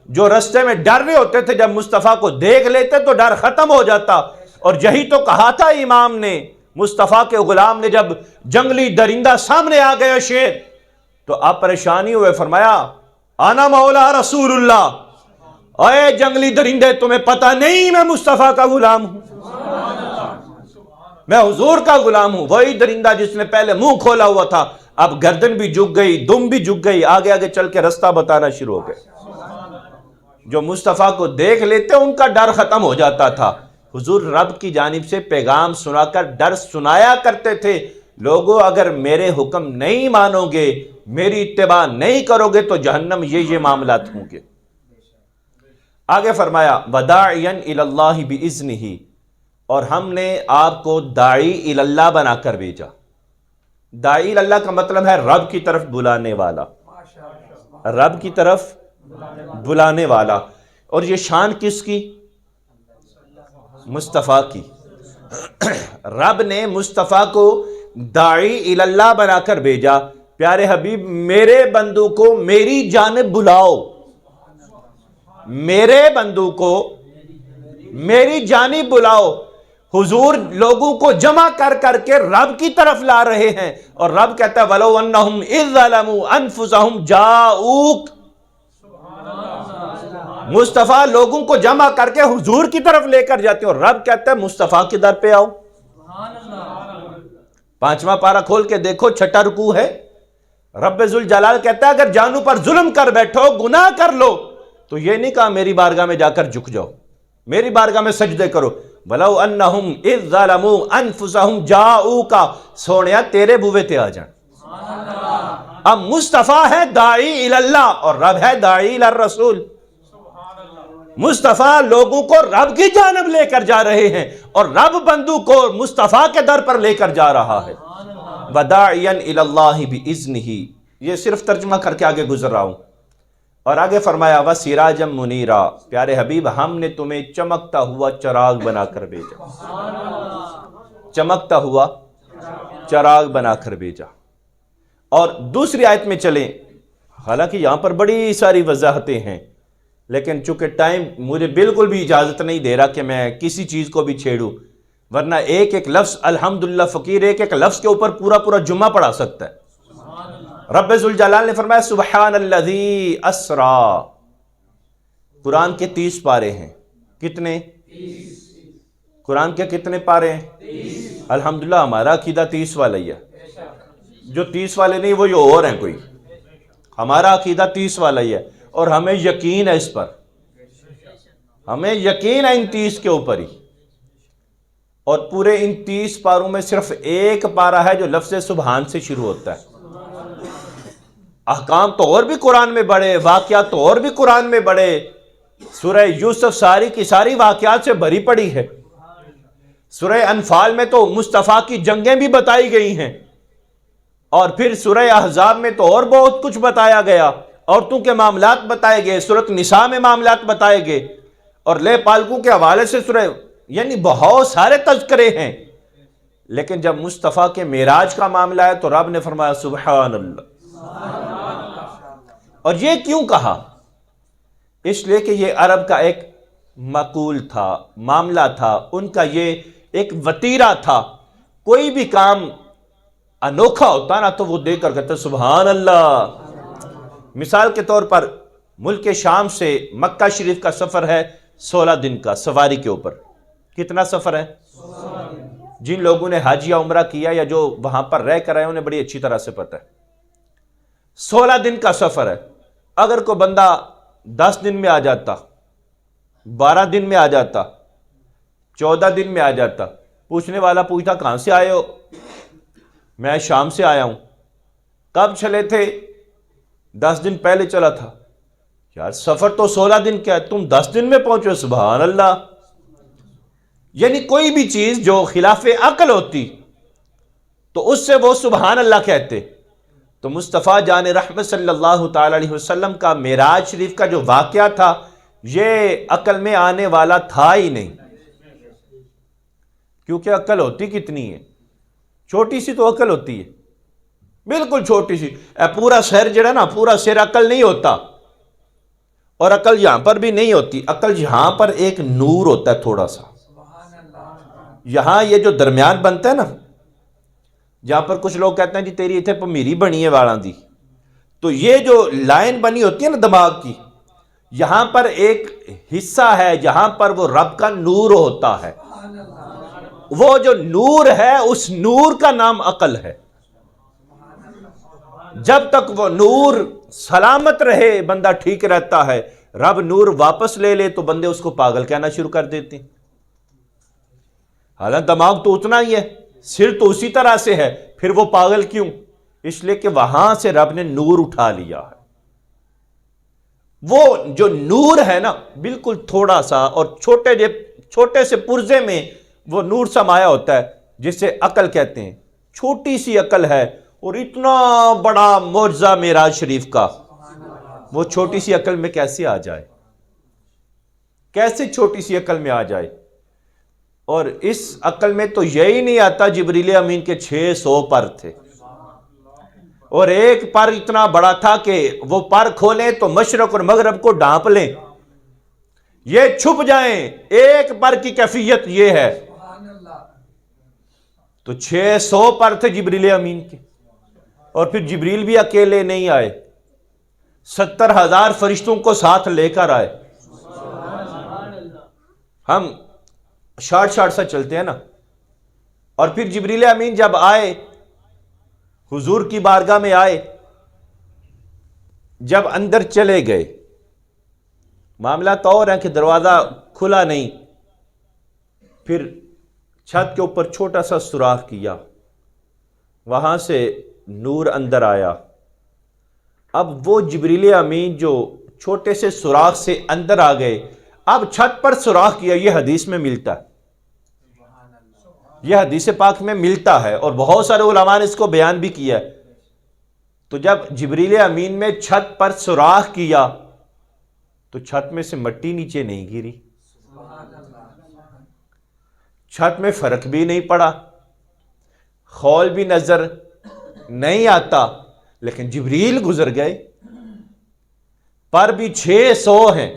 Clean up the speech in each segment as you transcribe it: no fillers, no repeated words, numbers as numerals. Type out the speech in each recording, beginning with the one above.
جو رستے میں ڈر رہے ہوتے تھے جب مصطفیٰ کو دیکھ لیتے تو ڈر ختم ہو جاتا. اور یہی تو کہا تھا امام نے، مصطفیٰ کے غلام نے، جب جنگلی درندہ سامنے آ گیا شیر تو آپ پریشانی ہوئے، فرمایا انا مولا رسول اللہ، اے جنگلی درندے تمہیں پتہ نہیں میں مصطفیٰ کا غلام ہوں، میں حضور کا غلام ہوں. وہی درندہ جس نے پہلے منہ کھولا ہوا تھا اب گردن بھی جھک گئی، دم بھی جھک گئی، آگے آگے چل کے رستہ بتانا شروع ہو گئے. جو مصطفیٰ کو دیکھ لیتے ان کا ڈر ختم ہو جاتا تھا. حضور رب کی جانب سے پیغام سنا کر ڈر سنایا کرتے تھے، لوگوں اگر میرے حکم نہیں مانو گے، میری اتباع نہیں کرو گے تو جہنم یہ معاملات ہوں گے. آگے فرمایا وداعیا الی اللہ باذنہ، اور ہم نے آپ کو داعی الی اللہ بنا کر بھیجا. داعی الی اللہ کا مطلب ہے رب کی طرف بلانے والا، رب کی طرف بلانے والا. اور یہ شان کس کی؟ مصطفیٰ کی. رب نے مصطفیٰ کو داعی الی اللہ بنا کر بھیجا. پیارے حبیب میرے بندوں کو میری جانب بلاؤ، میرے بندوں کو میری جانب بلاؤ. حضور لوگوں کو جمع کر کر کے رب کی طرف لا رہے ہیں، اور رب کہتا ہے وَلَوْ أَنَّهُمْ إِذْ ظَلَمُوا أَنفُسَهُمْ جَاءُوكَ. مصطفیٰ لوگوں کو جمع کر کے حضور کی طرف لے کر جاتے ہیں، اور رب کہتا ہے مصطفیٰ کے در پہ آؤ. 5واں پارہ کھول کے دیکھو، 6واں رکوع ہے. رب ذوالجلال کہتا ہے اگر جانوں پر ظلم کر بیٹھو، گناہ کر لو، تو یہ نہیں کہا میری بارگاہ میں جا کر جھک جاؤ، میری بارگاہ میں سجدے کرو. وَلَوْ أَنَّهُمْ إِذْ ظَلَمُوا أَنفُسَهُمْ جَاءُوكَ، سونیا تیرے بوے تے آ جائیں. اب مصطفیٰ ہے داعی الی اللہ اور رب ہے داعی الی الرسول. مصطفیٰ لوگوں کو رب کی جانب لے کر جا رہے ہیں، اور رب بندوں کو مصطفیٰ کے در پر لے کر جا رہا ہے. وَدَاعِيًا إِلَى اللَّهِ بِإِذْنِهِ، یہ صرف ترجمہ کر کے آگے گزر رہا ہوں. اور آگے فرمایا وَسِرَاجًا مُنِيرًا، پیارے حبیب ہم نے تمہیں چمکتا ہوا چراغ بنا کر بھیجا. چمکتا ہوا چراغ بنا کر بھیجا. اور دوسری آیت میں چلیں، حالانکہ یہاں پر بڑی ساری وضاحتیں ہیں، لیکن چونکہ ٹائم مجھے بالکل بھی اجازت نہیں دے رہا کہ میں کسی چیز کو بھی چھیڑوں، ورنہ ایک ایک لفظ الحمدللہ فقیر ایک ایک لفظ کے اوپر پورا پورا جمعہ پڑھا سکتا ہے. رب ذوالجلال نے فرمایا سبحان الذی اسرا. قرآن کے 30 پارے ہیں. کتنے؟ قرآن کے کتنے پارے ہیں؟ الحمدللہ ہمارا عقیدہ 30 والا ہی ہے. جو 30 والے نہیں وہ یہ اور ہیں کوئی. ہمارا عقیدہ 30 والا ہی ہے، اور ہمیں یقین ہے اس پر، ہمیں یقین ہے ان 30 کے اوپر ہی. اور پورے ان 30 پاروں میں صرف ایک پارہ ہے جو لفظ سبحان سے شروع ہوتا ہے. احکام تو اور بھی قرآن میں بڑے، واقعات تو اور بھی قرآن میں بڑے. سورہ یوسف ساری کی ساری واقعات سے بھری پڑی ہے. سورہ انفال میں تو مصطفیٰ کی جنگیں بھی بتائی گئی ہیں، اور پھر سورہ احزاب میں تو اور بہت کچھ بتایا گیا، عورتوں کے معاملات بتائے گئے، سورۃ نساء میں معاملات بتائے گئے، اور لے پالکوں کے حوالے سے سورہ، یعنی بہت سارے تذکرے ہیں. لیکن جب مصطفیٰ کے معراج کا معاملہ ہے تو رب نے فرمایا سبحان اللہ. اور یہ کیوں کہا؟ اس لیے کہ یہ عرب کا ایک مقول تھا، معاملہ تھا، ان کا یہ ایک وتیرہ تھا. کوئی بھی کام انوکھا ہوتا نا تو وہ دیکھ کر کہتے سبحان اللہ. مثال کے طور پر ملک شام سے مکہ شریف کا سفر ہے 16 دن کا سواری کے اوپر. کتنا سفر ہے؟ جن لوگوں نے حج یا عمرہ کیا یا جو وہاں پر رہ کر آئے انہیں بڑی اچھی طرح سے پتہ ہے. 16 دن کا سفر ہے. اگر کوئی بندہ 10 دن میں آ جاتا، 12 دن میں آ جاتا، 14 دن میں آ جاتا، پوچھنے والا پوچھتا کہاں سے آئے ہو؟ میں شام سے آیا ہوں. کب چلے تھے؟ 10 دن پہلے چلا تھا. یار سفر تو 16 دن کا ہے، تم 10 دن میں پہنچے، سبحان اللہ. یعنی کوئی بھی چیز جو خلاف عقل ہوتی تو اس سے وہ سبحان اللہ کہتے. تو مصطفیٰ جان رحمت صلی اللہ تعالی علیہ وسلم کا معراج شریف کا جو واقعہ تھا یہ عقل میں آنے والا تھا ہی نہیں، کیونکہ عقل ہوتی کتنی ہے، چھوٹی سی تو عقل ہوتی ہے، بالکل چھوٹی سی. پورا سر جڑا نا، پورا سر عقل نہیں ہوتا. اور عقل یہاں پر بھی نہیں ہوتی. عقل یہاں پر ایک نور ہوتا ہے تھوڑا سا. یہاں یہ جو درمیان بنتا ہے نا، جہاں پر کچھ لوگ کہتے ہیں جی تیری اتنے پمیری بنی ہے والاں دی، تو یہ جو لائن بنی ہوتی ہے نا دماغ کی، یہاں پر ایک حصہ ہے جہاں پر وہ رب کا نور ہوتا ہے. وہ جو نور ہے اس نور کا نام عقل ہے. جب تک وہ نور سلامت رہے بندہ ٹھیک رہتا ہے. رب نور واپس لے لے تو بندے اس کو پاگل کہنا شروع کر دیتے ہیں. حالانکہ دماغ تو اتنا ہی ہے، سر تو اسی طرح سے ہے، پھر وہ پاگل کیوں؟ اس لیے کہ وہاں سے رب نے نور اٹھا لیا ہے. وہ جو نور ہے نا بالکل تھوڑا سا اور چھوٹے سے پرزے میں وہ نور سمایا ہوتا ہے، جسے عقل کہتے ہیں. چھوٹی سی عقل ہے اور اتنا بڑا معجزہ معراج شریف کا، وہ چھوٹی سی عقل میں کیسے آ جائے؟ کیسے چھوٹی سی عقل میں آ جائے؟ اور اس عقل میں تو یہی نہیں آتا جبریل امین کے 600 پر تھے، اور ایک پر اتنا بڑا تھا کہ وہ پر کھولیں تو مشرق اور مغرب کو ڈھانپ لیں، یہ چھپ جائیں. ایک پر کی کیفیت یہ ہے. تو 600 پر تھے جبریل امین کے، اور پھر جبریل بھی اکیلے نہیں آئے، 70,000 فرشتوں کو ساتھ لے کر آئے. ہم شارٹ سا چلتے ہیں نا. اور پھر جبریل امین جب آئے، حضور کی بارگاہ میں آئے، جب اندر چلے گئے، معاملہ تو اور ہے کہ دروازہ کھلا نہیں، پھر چھت کے اوپر چھوٹا سا سوراخ کیا، وہاں سے نور اندر آیا. اب وہ جبریل امین جو چھوٹے سے سوراخ سے اندر آ گئے، اب چھت پر سوراخ کیا. یہ حدیث میں ملتا ہے، یہ حدیث پاک میں ملتا ہے، اور بہت سارے علماء نے اس کو بیان بھی کیا ہے. تو جب جبریل امین میں چھت پر سوراخ کیا تو چھت میں سے مٹی نیچے نہیں گری، چھت میں فرق بھی نہیں پڑا، خول بھی نظر نہیں آتا. لیکن جبریل گزر گئے، پر بھی 600 ہیں،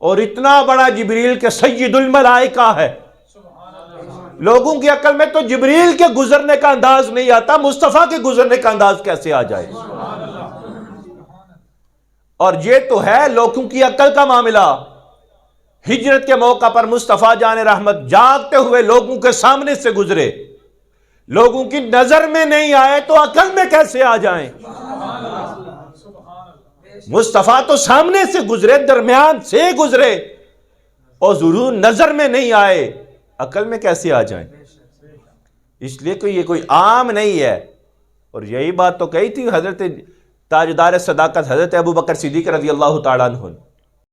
اور اتنا بڑا جبریل کہ سید الملائکہ ہے. لوگوں کی عقل میں تو جبریل کے گزرنے کا انداز نہیں آتا، مصطفیٰ کے گزرنے کا انداز کیسے آ جائے؟ اور یہ تو ہے لوگوں کی عقل کا معاملہ. ہجرت کے موقع پر مصطفیٰ جان رحمت جاگتے ہوئے لوگوں کے سامنے سے گزرے، لوگوں کی نظر میں نہیں آئے تو عقل میں کیسے آ جائیں؟ مصطفیٰ تو سامنے سے گزرے، درمیان سے گزرے، اور ضرور نظر میں نہیں آئے، عقل میں کیسے آ جائیں؟ اس لیے کہ یہ کوئی عام نہیں ہے. اور یہی بات تو کہی تھی حضرت تاجدار صداقت حضرت ابو بکر صدیق رضی اللہ تعالیٰ عنہ.